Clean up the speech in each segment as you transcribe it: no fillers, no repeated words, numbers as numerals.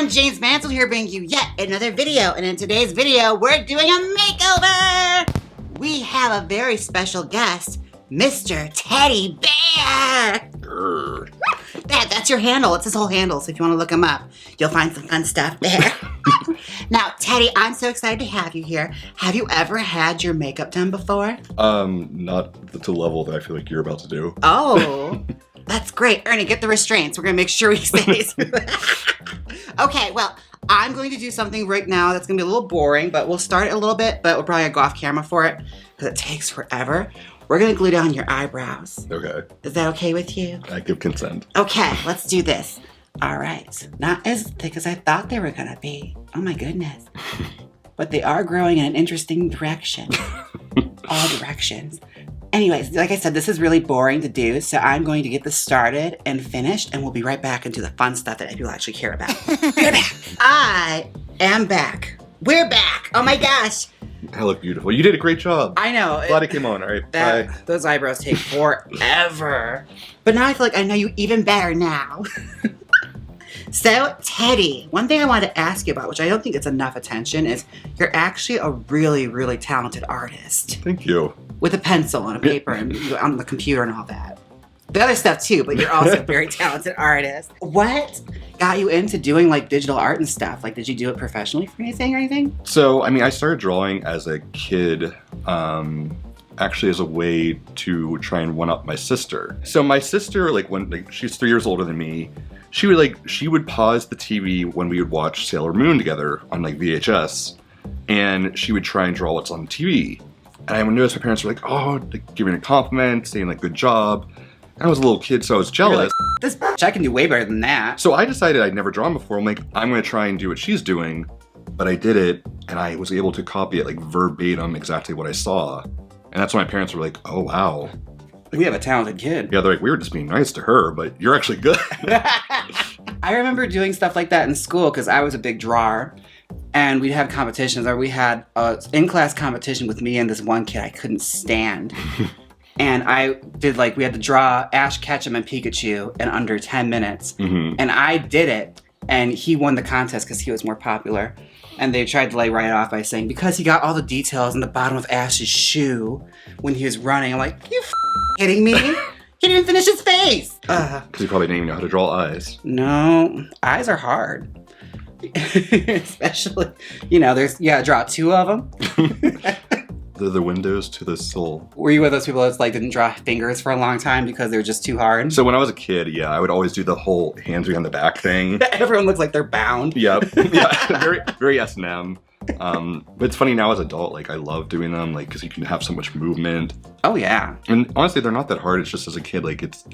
everyone, Jaymes Mansfield here bringing you yet another video, and in today's video, we're doing a makeover! We have a very special guest, Mr. Teddy Bear! That's your handle, it's his whole handle, so if you want to look him up, you'll find some fun stuff there. Now, Teddy, I'm so excited to have you here. Have you ever had your makeup done before? Not to the level that I feel like you're about to do. Oh, that's great. Ernie, get the restraints. We're gonna make sure he stays. Okay, well, I'm going to do something right now that's gonna be a little boring, but we'll start it a little bit, but we'll probably go off camera for it because it takes forever. We're gonna glue down your eyebrows. Okay. Is that okay with you? I give consent. Okay, let's do this. All right, not as thick as I thought they were gonna be. Oh my goodness. But they are growing in an interesting direction. All directions. Anyways, like I said, this is really boring to do, so I'm going to get this started and finished, and we'll be right back into the fun stuff that people actually care about. We're back. I am back. We're back. Oh my gosh. I look beautiful. You did a great job. I know. Glad it came on. All right, bye. Those eyebrows take forever. But now I feel like I know you even better now. So, Teddy, one thing I wanted to ask you about, which I don't think gets enough attention, is you're actually a really, really talented artist. Thank you. With a pencil and a paper and on the computer and all that. The other stuff too, but you're also a very talented artist. What got you into doing like digital art and stuff? Like, did you do it professionally for anything or anything? So, I mean, I started drawing as a kid, actually as a way to try and one-up my sister. So my sister, she's 3 years older than me, she would pause the TV when we would watch Sailor Moon together on like VHS, and she would try and draw what's on TV. And I would notice my parents were like, oh, like, giving a compliment, saying like, good job. And I was a little kid, so I was jealous. Like, this bitch, I can do way better than that. So I decided I'd never drawn before. I'm like, I'm gonna try and do what she's doing. But I did it, and I was able to copy it like verbatim exactly what I saw. And that's when my parents were like, oh, wow. We have a talented kid. Yeah, they're like, we were just being nice to her, but you're actually good. I remember doing stuff like that in school because I was a big drawer. And we'd have competitions, or we had an in-class competition with me and this one kid I couldn't stand. And I did we had to draw Ash Ketchum and Pikachu in under 10 minutes. Mm-hmm. And I did it, and he won the contest because he was more popular. And they tried to write it off by saying, because he got all the details in the bottom of Ash's shoe when he was running. I'm like, you kidding me? He didn't even finish his face. Because he probably didn't even know how to draw eyes. No, eyes are hard. Especially, draw two of them. They're the windows to the soul. Were you one of those people that didn't draw fingers for a long time because they were just too hard? So when I was a kid, yeah, I would always do the whole hands behind the back thing. Everyone looks like they're bound. Yep. Yeah, very, very S&M. But it's funny now as an adult, I love doing them, because you can have so much movement. Oh yeah. And honestly, they're not that hard. It's just as a kid,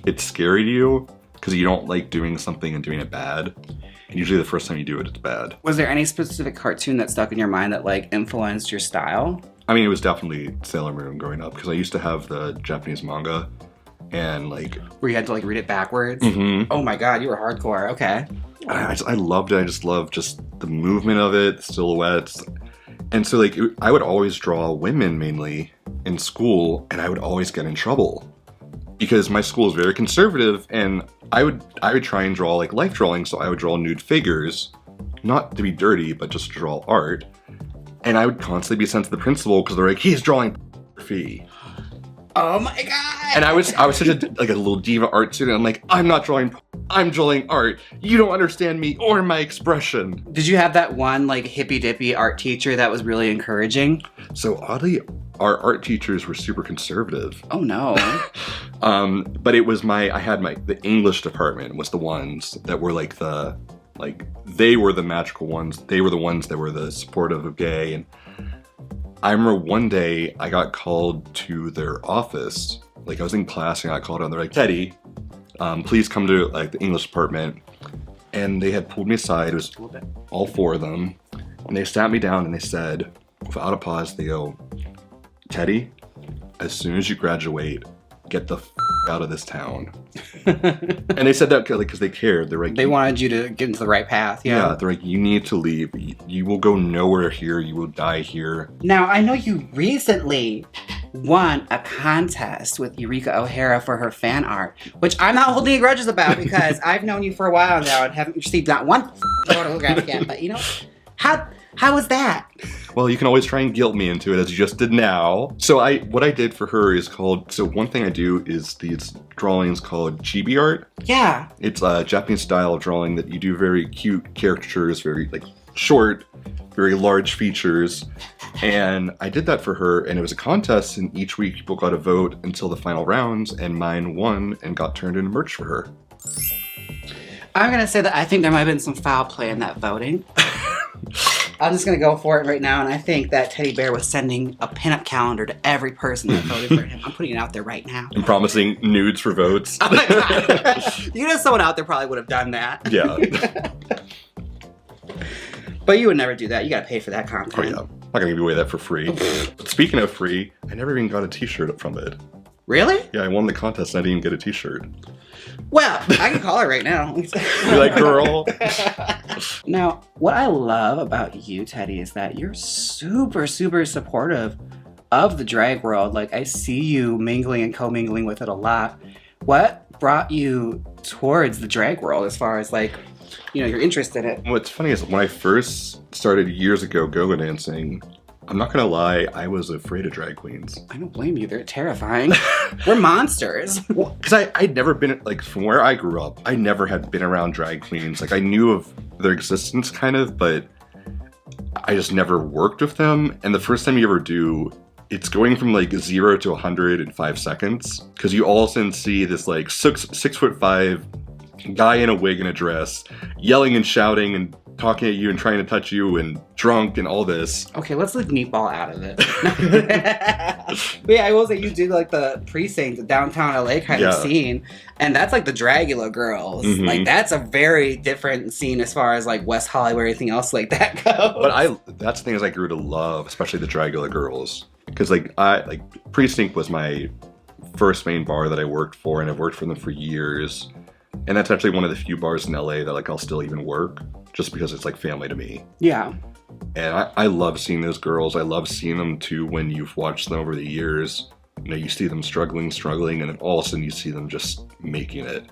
it's scary to you because you don't like doing something and doing it bad. And usually the first time you do it, it's bad. Was there any specific cartoon that stuck in your mind that influenced your style? I mean, it was definitely Sailor Moon growing up because I used to have the Japanese manga and where you had to read it backwards? Mm-hmm. Oh my god, you were hardcore. Okay. I loved it. I just loved just the movement of it, the silhouettes. And so I would always draw women mainly in school, and I would always get in trouble because my school is very conservative, and I would try and draw life drawing, so I would draw nude figures, not to be dirty, but just to draw art. And I would constantly be sent to the principal because they're like, he's drawing pornography. Oh my god! And I was such a little diva art student. I'm like, I'm not drawing, I'm drawing art. You don't understand me or my expression. Did you have that one hippy dippy art teacher that was really encouraging? So oddly, our art teachers were super conservative. Oh no. But it was the English department was the ones that were they were the magical ones. They were the ones that were the supportive of gay. And I remember one day I got called to their office. I was in class and I got called out. They're like, Teddy, please come to the English department. And they had pulled me aside. It was all four of them. And they sat me down and they said, without a pause, they go, Teddy, as soon as you graduate, get the out of this town. And they said that because they cared. They're like, they wanted you to get into the right path. Yeah, they're like, you need to leave. You will go nowhere here. You will die here. Now, I know you recently won a contest with Eureka O'Hara for her fan art, which I'm not holding any grudges about because I've known you for a while now and haven't received not one photograph yet. But you know, how was that? Well, you can always try and guilt me into it as you just did now. So what I did for her is so one thing I do is these drawings called chibi art. Yeah. It's a Japanese style of drawing that you do very cute caricatures, very like short, very large features. And I did that for her, and it was a contest, and each week people got a vote until the final rounds, and mine won and got turned into merch for her. I'm gonna say that I think there might have been some foul play in that voting. I'm just gonna go for it right now, and I think that Teddy Bear was sending a pinup calendar to every person that voted for him. I'm putting it out there right now. And promising nudes for votes. Oh my God. You know, someone out there probably would have done that. Yeah. But you would never do that. You gotta pay for that content. Oh yeah. I'm not gonna give away that for free. But speaking of free, I never even got a t-shirt from it. Really? Yeah, I won the contest and I didn't even get a t-shirt. Well, I can call her right now. You're like, girl. Now, what I love about you, Teddy, is that you're super, super supportive of the drag world. Like, I see you mingling and co-mingling with it a lot. What brought you towards the drag world as far as, like, you know, your interest in it? What's funny is when I first started years ago go-go dancing, I'm not gonna lie, I was afraid of drag queens. I don't blame you. They're terrifying. We're monsters. Well, because I'd never been, like, from where I grew up, I never had been around drag queens. Like, I knew of their existence, kind of, but I just never worked with them. And the first time you ever do, it's going from, like, 0 to 100 in 5 seconds. Because you all of a sudden see this, like, 6'5" guy in a wig and a dress, yelling and shouting and talking at you and trying to touch you and drunk and all this. Okay, let's leave Meatball out of it. But yeah, I will say you do like the precinct, the downtown LA kind of scene, and that's like the Dragula girls. Mm-hmm. Like that's a very different scene as far as like West Hollywood or anything else like that goes. But that's the thing is I grew to love, especially the Dragula girls, because like Precinct was my first main bar that I worked for, and I've worked for them for years. And that's actually one of the few bars in LA that like I'll still even work, just because it's like family to me. Yeah. And I love seeing those girls. I love seeing them too when you've watched them over the years. You know, you see them struggling, and then all of a sudden you see them just making it.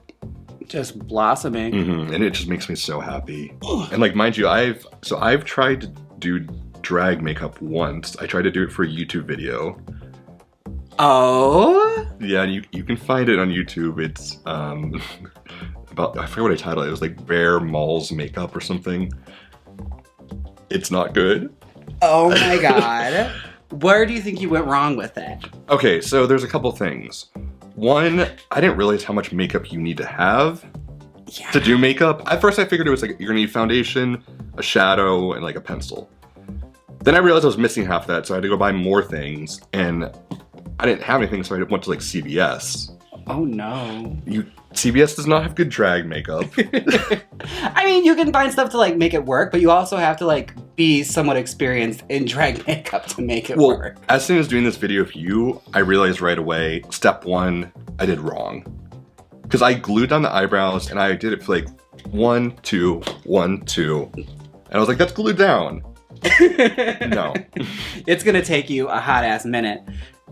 Just blossoming. Mm-hmm. And it just makes me so happy. And like, mind you, I've tried to do drag makeup once. I tried to do it for a YouTube video. Oh? Yeah, and you can find it on YouTube. It's about, I forget what I titled it. It was like Bear Malls Makeup or something. It's not good. Oh my God. Where do you think you went wrong with it? Okay, so there's a couple things. One, I didn't realize how much makeup you need to have to do makeup. At first I figured it was like, you're gonna need foundation, a shadow, and like a pencil. Then I realized I was missing half that, so I had to go buy more things, and I didn't have anything, so I went to like CVS. Oh no. CVS does not have good drag makeup. I mean, you can find stuff to like make it work, but you also have to like be somewhat experienced in drag makeup to make it work. As soon as doing this video for you, I realized right away, step one, I did wrong. Because I glued down the eyebrows and I did it for like 1, 2, 1, 2. And I was like, that's glued down. No. It's gonna take you a hot ass minute.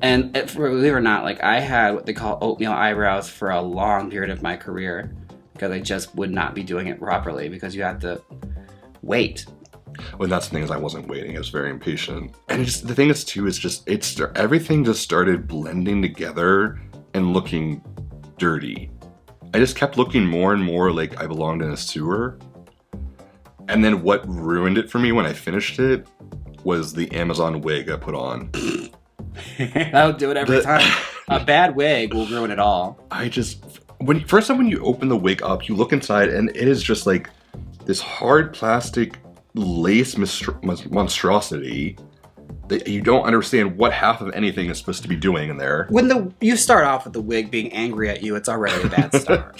And believe it or not, like I had what they call oatmeal eyebrows for a long period of my career because I just would not be doing it properly because you have to wait. Well, that's the thing is I wasn't waiting. I was very impatient. And the thing is too, is just, everything just started blending together and looking dirty. I just kept looking more and more like I belonged in a sewer. And then what ruined it for me when I finished it was the Amazon wig I put on. That'll do it every time. A bad wig will ruin it all. First time when you open the wig up, you look inside and it is just like this hard plastic lace monstrosity that you don't understand what half of anything is supposed to be doing in there. When you start off with the wig being angry at you, it's already a bad start.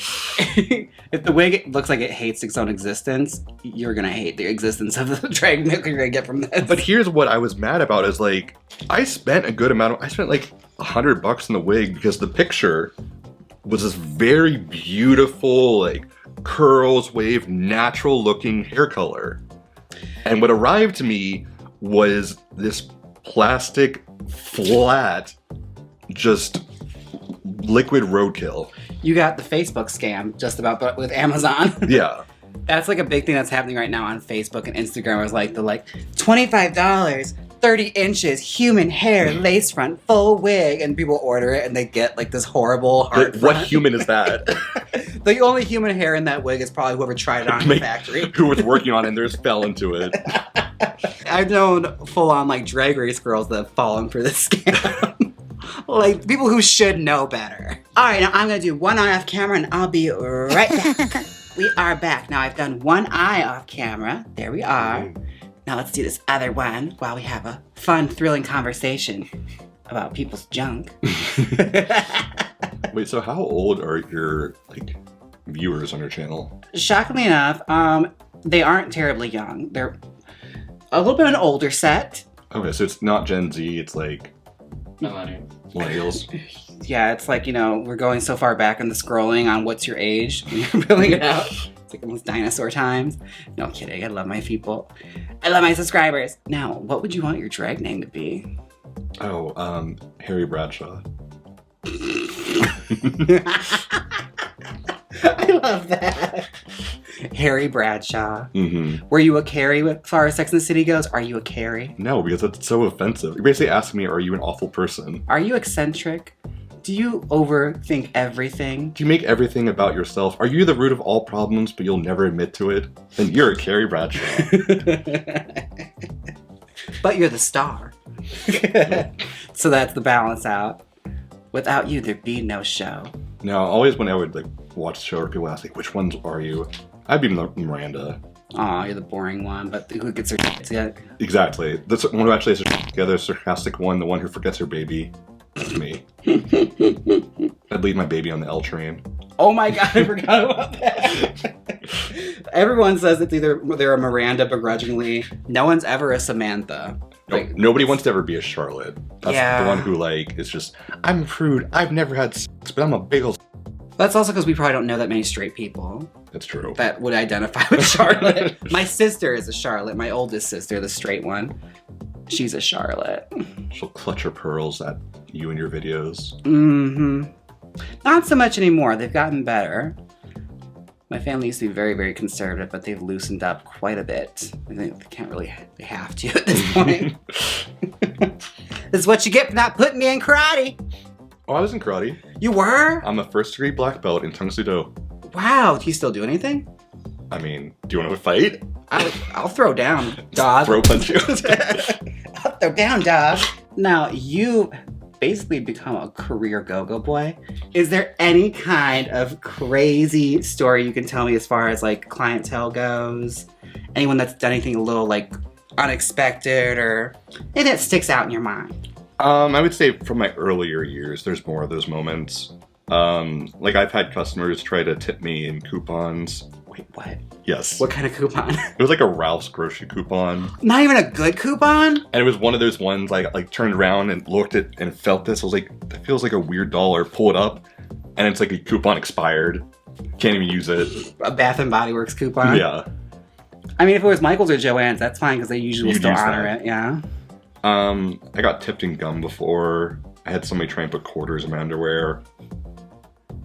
If the wig looks like it hates its own existence, you're gonna hate the existence of the drag makeup you're gonna get from this. But here's what I was mad about is like, I spent like $100 in the wig because the picture was this very beautiful, like curls, wave, natural looking hair color. And what arrived to me was this plastic flat, just liquid roadkill. You got the Facebook scam just about, but with Amazon. Yeah. That's like a big thing that's happening right now on Facebook and Instagram. Is like the $25, 30 inches, human hair, lace front, full wig, and people order it and they get like this horrible heart What front. human is that? The only human hair in that wig is probably whoever tried it on in the factory. Who was working on it and just fell into it. I've known full-on like drag race girls that have fallen for this scam. Like people who should know better. All right, now I'm gonna do one eye off camera and I'll be right back. We are back. Now I've done one eye off camera. There we are. Now let's do this other one while we have a fun, thrilling conversation about people's junk. Wait, so how old are your like viewers on your channel? Shockingly enough, they aren't terribly young. They're a little bit of an older set. Okay, so it's not Gen Z, it's like Millennials. Yeah, it's like, we're going so far back in the scrolling on what's your age when you're filling it out. It's like almost dinosaur times. No kidding, I love my people. I love my subscribers. Now, what would you want your drag name to be? Oh, Harry Bradshaw. I love that. Harry Bradshaw. Mm-hmm. Were you a Carrie as far as Sex and the City goes? Are you a Carrie? No, because that's so offensive. You're basically asking me, are you an awful person? Are you eccentric? Do you overthink everything? Do you make everything about yourself? Are you the root of all problems, but you'll never admit to it? Then you're a Carrie Bradshaw. But you're the star. So that's the balance out. Without you, there'd be no show. Now, always when I would like watch the show, people ask like, which ones are you? I'd be Miranda. Aw, you're the boring one, but who gets her shit together? Exactly. The one who actually has her shit together, sarcastic one, the one who forgets her baby. That's me. I'd leave my baby on the L train. Oh my god, I forgot about that. Everyone says it's either they're a Miranda begrudgingly. No one's ever a Samantha. No, Like, nobody wants to ever be a Charlotte. That's Yeah. the one who like is just, I'm a prude, I've never had sex, but I'm a big ol'. that's also because we probably don't know that many straight people That's true. that would identify with Charlotte. My sister is a Charlotte. My oldest sister, the straight one. She's a Charlotte. She'll clutch her pearls at you in your videos. Mm-hmm. Not so much anymore. They've gotten better. My family used to be very, very conservative, but they've loosened up quite a bit. I think they can't really, they have to at this point. This is what you get for not putting me in karate. Oh, I was in karate. You were? I'm a first-degree black belt in Tung Sudo. Wow. Do you still do anything? I mean, do you want to fight? I'll throw down, dog. Throw punch you. I'll throw down, dog. Now, you basically become a career go-go boy. Is there any kind of crazy story you can tell me as far as like clientele goes? Anyone that's done anything a little like unexpected or anything that sticks out in your mind? I would say from my earlier years, there's more of those moments. Like I've had customers try to tip me in coupons. Wait, what? Yes. What kind of coupon? It was like a Ralph's grocery coupon. Not even a good coupon? And it was one of those ones like turned around and looked at and felt this. I was like, that feels like a weird dollar. Pull it up. And it's like a coupon expired. Can't even use it. A Bath and Body Works coupon? Yeah. I mean, if it was Michael's or Joann's, that's fine because they usually will You'd still use honor that. it. Yeah. I got tipped in gum before. I had somebody try and put quarters in my underwear.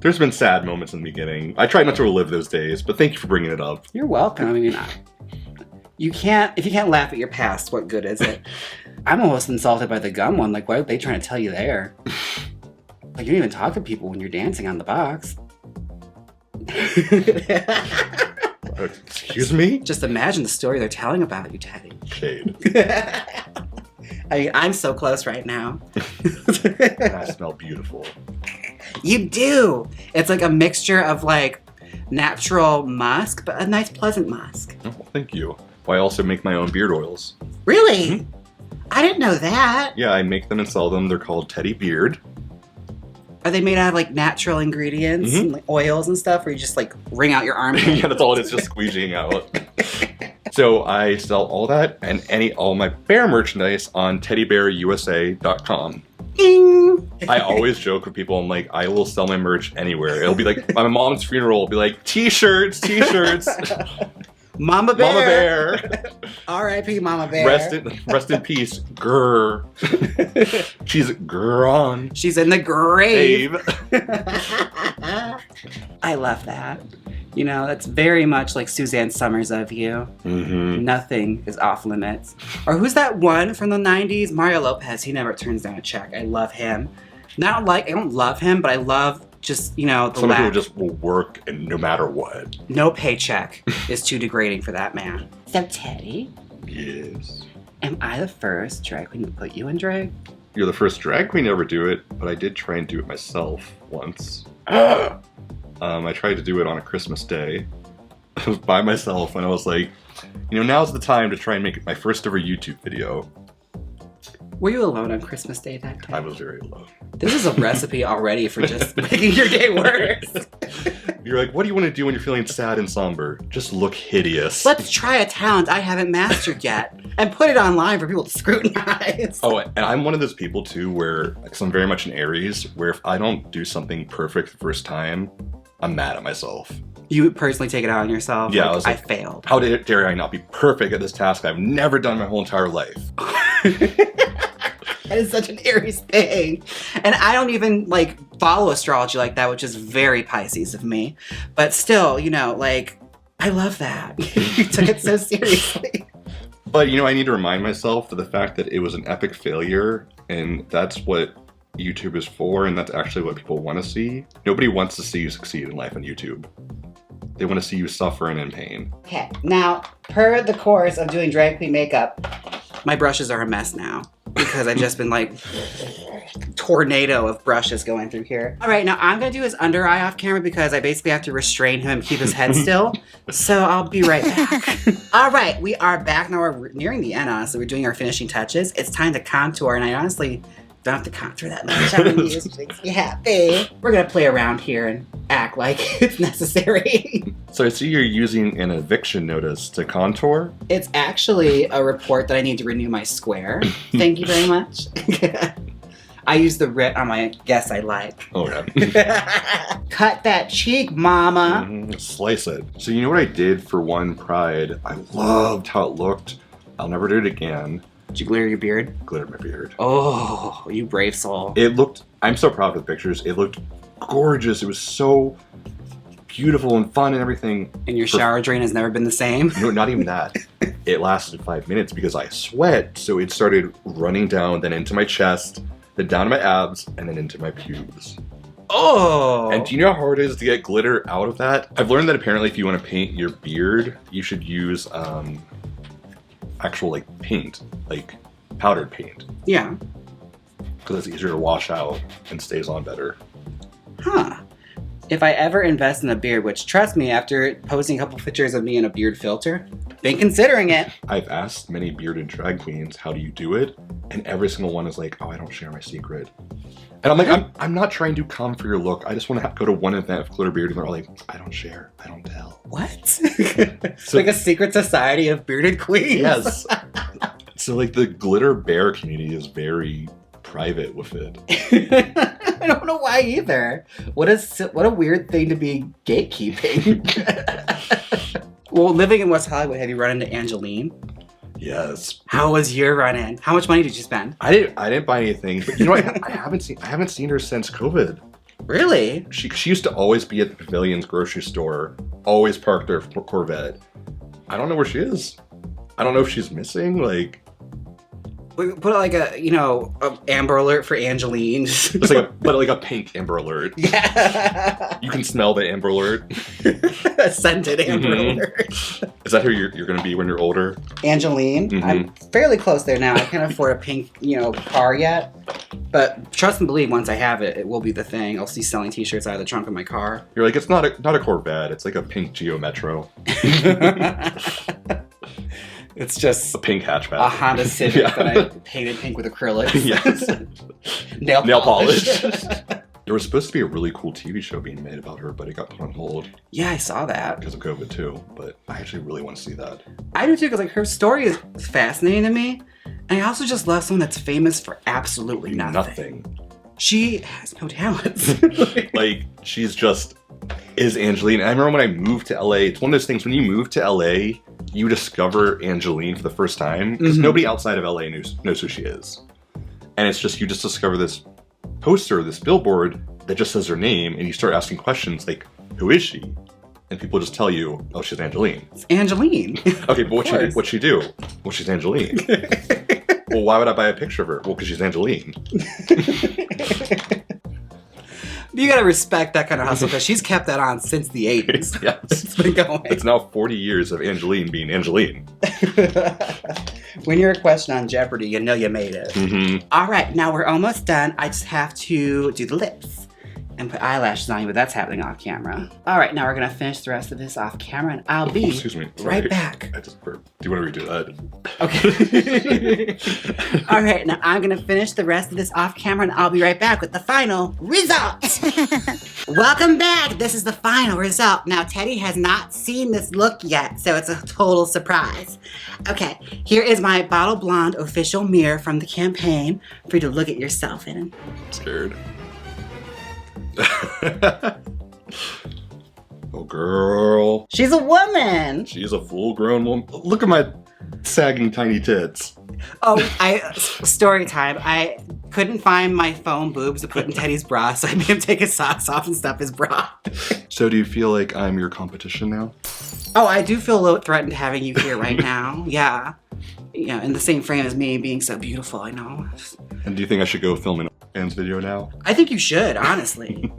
There's been sad moments in the beginning. I tried not to relive those days, but thank you for bringing it up. You're welcome. I mean, if you can't laugh at your past, what good is it? I'm almost insulted by the gum one. Like, why are they trying to tell you there? Like, you don't even talk to people when you're dancing on the box. Excuse me? Just imagine the story they're telling about you, Teddy. Shade. I mean, I'm so close right now. I smell beautiful. You do. It's like a mixture of like natural musk, but a nice pleasant musk. Oh, well, thank you. Well, I also make my own beard oils. Really? Mm-hmm. I didn't know that. Yeah, I make them and sell them. They're called Teddy Beard. Are they made out of like natural ingredients and like oils and stuff, or you just like wring out your arm? Yeah, that's all it is, just squeegeeing out. So I sell all that and all my bear merchandise on teddybearusa.com. Ding! I always joke with people, I'm like, I will sell my merch anywhere. It'll be like, my mom's funeral will be like, t-shirts. Mama Bear. Mama Bear. R.I.P. Mama Bear. Rest in peace, grr. She's gone. She's in the grave. Dave. I love that. You know, that's very much like Suzanne Summers of you. Mm-hmm. Nothing is off limits. Or who's that one from the 90s? Mario Lopez. He never turns down a check. I love him. I don't love him, but I love just, you know, the Some people laugh. just will work and no matter what. No paycheck is too degrading for that man. So, Teddy, Yes. am I the first drag queen to put you in drag? You're the first drag queen to ever do it, but I did try and do it myself once. I tried to do it on a Christmas day. I was by myself and I was like, you know, now's the time to try and make my first ever YouTube video. Were you alone on Christmas Day that day? I was very alone. This is a recipe already for just making your day worse. You're like, what do you want to do when you're feeling sad and somber? Just look hideous. Let's try a talent I haven't mastered yet and put it online for people to scrutinize. Oh, and I'm one of those people too where, because I'm very much an Aries, where if I don't do something perfect the first time, I'm mad at myself. You personally take it out on yourself? Yeah, like, I was like, I failed. How dare I not be perfect at this task I've never done my whole entire life? That is such an Aries thing. And I don't even like follow astrology like that, which is very Pisces of me. But still, you know, like, I love that. You took it so seriously. But, you know, I need to remind myself of the fact that it was an epic failure, and that's what YouTube is for, and that's actually what people want to see. Nobody wants to see you succeed in life on YouTube. They want to see you suffering and in pain. Okay, now, per the course of doing drag queen makeup, my brushes are a mess now because I've just been like tornado of brushes going through here. All right, now I'm gonna do his under eye off camera because I basically have to restrain him and keep his head still. So I'll be right back. All right, we are back. Now we're nearing the end, honestly. We're doing our finishing touches. It's time to contour, and I honestly don't have to contour that much. I'm gonna use makes me happy. We're gonna play around here and act like it's necessary. So I see you're using an eviction notice to contour. It's actually a report that I need to renew my square. Thank you very much. I use the writ on my guess I like. Oh, yeah. Cut that cheek, mama. Slice it. So you know what I did for one Pride? I loved how it looked. I'll never do it again. Did you glitter your beard? Glittered my beard. Oh, you brave soul. It looked, I'm so proud of the pictures. It looked gorgeous. It was so beautiful and fun and everything. And your shower drain has never been the same? No, not even that. It lasted 5 minutes because I sweat. So it started running down, then into my chest, then down to my abs, and then into my pubes. Oh! And do you know how hard it is to get glitter out of that? I've learned that apparently if you want to paint your beard, you should use actual like paint, like powdered paint. Yeah. Because it's easier to wash out and stays on better. Huh. If I ever invest in a beard, which trust me, after posting a couple pictures of me in a beard filter, been considering it. I've asked many bearded drag queens, how do you do it? And every single one is like, oh, I don't share my secret. And I'm like, I'm not trying to come for your look. I just want to go to one event of glitter beard, and they're all like, I don't share, I don't tell. What? It's like a secret society of bearded queens. Yes. So like the glitter bear community is very private with it. I don't know why either. What a weird thing to be gatekeeping. Well, living in West Hollywood, have you run into Angeline? Yes. How was your run-in? How much money did you spend? I didn't buy anything, but you know what? I haven't seen her since COVID. Really? She used to always be at the Pavilion's grocery store, always parked her Corvette. I don't know where she is. I don't know if she's missing. Like, We put like a Amber Alert for Angeline. it's like a pink Amber Alert. Yeah. You can smell the Amber Alert. A scented Amber Mhm. Alert. Is that who you're going to be when you're older? Angeline. Mhm. I'm fairly close there now. I can't afford a pink, car yet. But trust and believe, once I have it, it will be the thing. I'll see selling t-shirts out of the trunk of my car. You're like, it's not a Corvette. It's like a pink Geo Metro. It's just A pink hatchback. a Honda Civic Yeah. that I painted pink with acrylics. Yes. Nail polish. There was supposed to be a really cool TV show being made about her, but it got put on hold Yeah, I saw that. because of COVID too. But I actually really want to see that. I do too, because her story is fascinating to me. And I also just love someone that's famous for absolutely nothing. She has no talents. Like, she's just is Angeline. I remember when I moved to LA, it's one of those things when you move to LA, you discover Angeline for the first time, because nobody outside of LA knows who she is. And it's just, you just discover this poster, this billboard that just says her name, and you start asking questions like, who is she? And people just tell you, oh, she's Angeline. It's Angeline. Okay, but what'd she do? Well, she's Angeline. Well, why would I buy a picture of her? Well, because she's Angeline. You gotta respect that kind of hustle, because she's kept that on since the 80s. Yes. It's been going. It's now 40 years of Angeline being Angeline. When you're a question on Jeopardy, you know you made it. All right, now we're almost done. I just have to do the lips and put eyelashes on you, but that's happening off camera. All right, now we're gonna finish the rest of this off camera, and I'll be right back. I just burped. Do you want to redo that? Okay. All right, now I'm gonna finish the rest of this off camera, and I'll be right back with the final result. Welcome back. This is the final result. Now, Teddy has not seen this look yet, so it's a total surprise. Okay, here is my Bottle Blonde official mirror from the campaign for you to look at yourself in. I'm scared. Oh, girl. She's a woman. She's a full-grown woman. Look at my sagging tiny tits. Oh, story time. I couldn't find my foam boobs to put in Teddy's bra, so I made him take his socks off and stuff his bra. So do you feel like I'm your competition now? Oh, I do feel a little threatened having you here right now. Yeah. Yeah, in the same frame as me being so beautiful, I know. And do you think I should go film an fans video now? I think you should, honestly.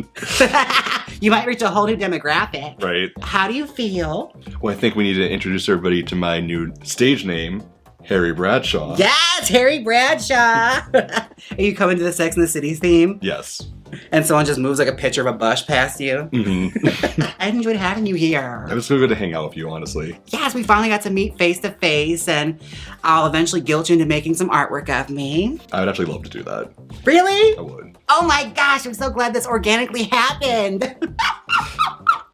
You might reach a whole new demographic. Right. How do you feel? Well, I think we need to introduce everybody to my new stage name, Harry Bradshaw. Yes, Harry Bradshaw. Are you coming to the Sex and the City theme? Yes. And someone just moves like a picture of a bush past you? I enjoyed having you here. I was so good to hang out with you, honestly. Yes, we finally got to meet face to face, and I'll eventually guilt you into making some artwork of me. I would actually love to do that. Really? I would. Oh my gosh, I'm so glad this organically happened.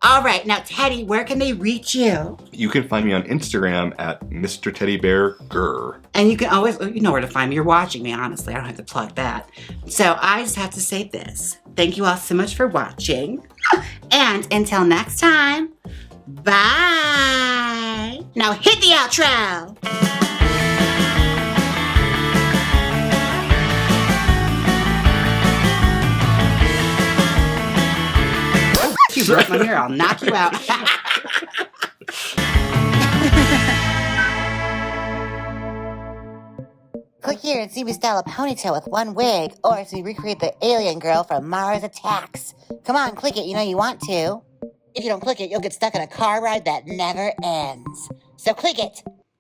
All right, now Teddy, where can they reach you? You can find me on Instagram at Mr. Teddy Bear Grr. And you can always, you know where to find me. You're watching me, honestly. I don't have to plug that. So I just have to say this. Thank you all so much for watching. And until next time, bye. Now hit the outro. You broke my mirror, I'll knock you out. Click here and see me style a ponytail with one wig, or see me recreate the alien girl from Mars Attacks. Come on, click it, you know you want to. If you don't click it, you'll get stuck in a car ride that never ends. So click it.